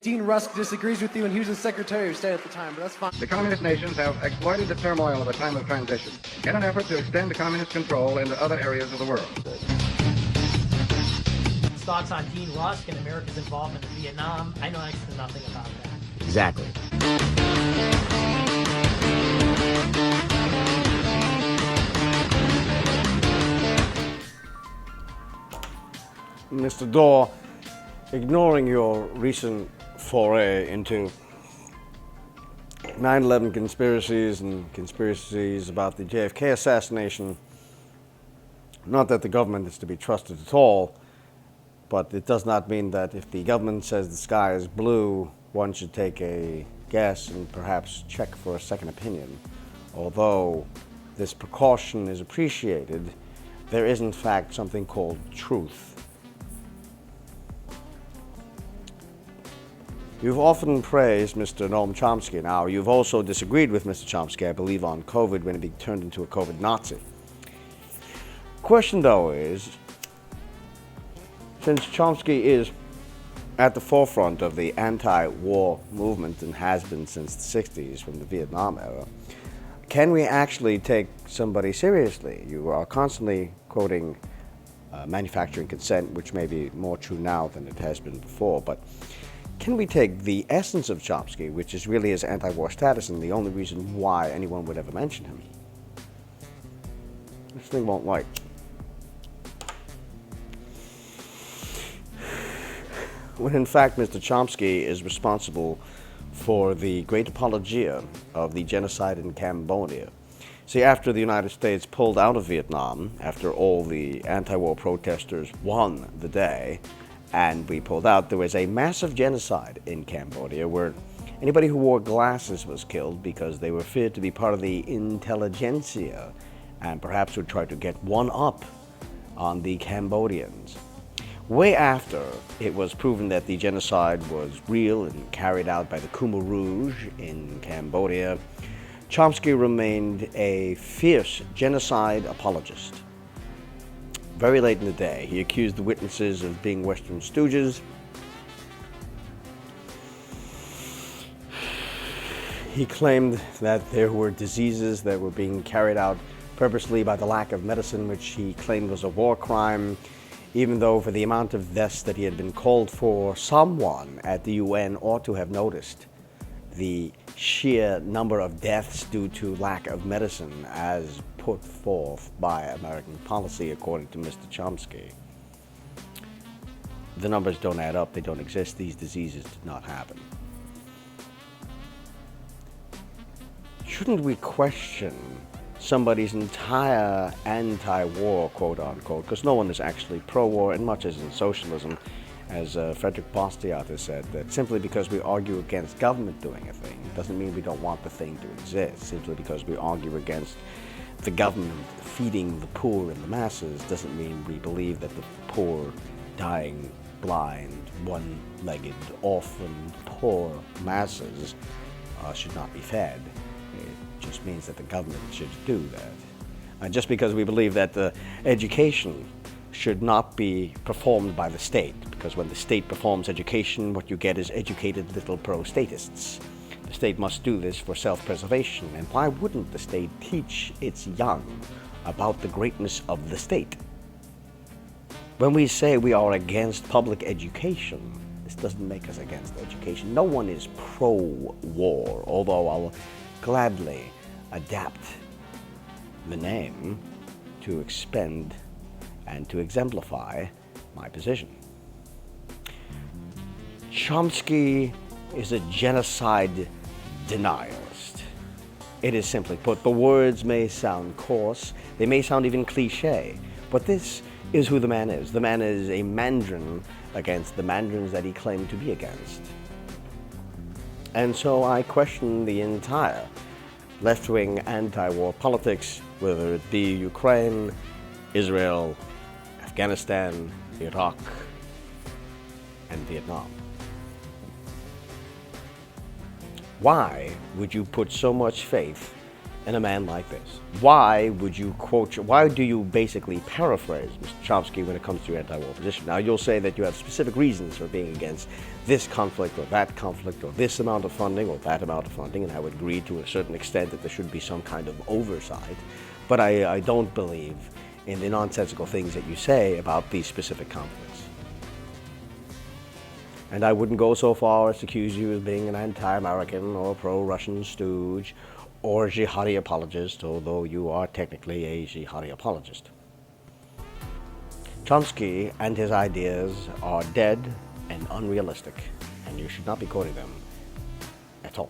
Dean Rusk disagrees with you, and he was the Secretary of State at the time, but that's fine. The communist nations have exploited the turmoil of a time of transition in an effort to extend communist control into other areas of the world. Thoughts on Dean Rusk and America's involvement in Vietnam? I know next to nothing about that. Exactly. Mr. Dore, ignoring your recent foray into 9/11 conspiracies and conspiracies about the JFK assassination, not that the government is to be trusted at all, but it does not mean that if the government says the sky is blue, one should take a guess and perhaps check for a second opinion. Although this precaution is appreciated, there is in fact something called truth. You've often praised Mr. Noam Chomsky. Now, you've also disagreed with Mr. Chomsky, I believe, on COVID when he turned into a COVID Nazi. Question, though, is, since Chomsky is at the forefront of the anti-war movement and has been since the 60s from the Vietnam era, can we actually take somebody seriously? You are constantly quoting manufacturing consent, which may be more true now than it has been before, but can we take the essence of Chomsky, which is really his anti-war status and the only reason why anyone would ever mention him? This thing won't like. When in fact Mr. Chomsky is responsible for the great apologia of the genocide in Cambodia. See, after the United States pulled out of Vietnam, after all the anti-war protesters won the day, and we pulled out, there was a massive genocide in Cambodia where anybody who wore glasses was killed because they were feared to be part of the intelligentsia and perhaps would try to get one up on the Cambodians. Way after it was proven that the genocide was real and carried out by the Khmer Rouge in Cambodia, Chomsky remained a fierce genocide apologist. Very late in the day, he accused the witnesses of being Western stooges. He claimed that there were diseases that were being carried out purposely by the lack of medicine, which he claimed was a war crime, even though for the amount of deaths that he had been called for, someone at the UN ought to have noticed the sheer number of deaths due to lack of medicine as put forth by American policy, according to Mr. Chomsky. The numbers don't add up, they don't exist, these diseases did not happen. Shouldn't we question somebody's entire anti-war, quote-unquote, because no one is actually pro-war, and much as in socialism, as Frederick Bastiat has said, that simply because we argue against government doing a thing doesn't mean we don't want the thing to exist. Simply because we argue against the government feeding the poor and the masses doesn't mean we believe that the poor, dying, blind, one-legged, orphaned, poor masses should not be fed. It just means that the government should do that. Just because we believe that the education should not be performed by the state, because when the state performs education, what you get is educated little pro-statists. The state must do this for self-preservation, and why wouldn't the state teach its young about the greatness of the state? When we say we are against public education, this doesn't make us against education. No one is pro-war, although I'll gladly adapt the name to expend and to exemplify my position. Chomsky is a genocide denialist. It is simply put. The words may sound coarse, they may sound even cliche, but this is who the man is. The man is a Mandarin against the Mandarins that he claimed to be against. And so I question the entire left-wing anti-war politics, whether it be Ukraine, Israel, Afghanistan, Iraq, and Vietnam. Why would you put so much faith in a man like this? Why would you quote, why do you basically paraphrase Mr. Chomsky when it comes to your anti-war position? Now, you'll say that you have specific reasons for being against this conflict or that conflict or this amount of funding or that amount of funding, and I would agree to a certain extent that there should be some kind of oversight, but I don't believe in the nonsensical things that you say about these specific conflicts. And I wouldn't go so far as to accuse you of being an anti-American or pro-Russian stooge or jihadi apologist, although you are technically a jihadi apologist. Chomsky and his ideas are dead and unrealistic, and you should not be quoting them at all.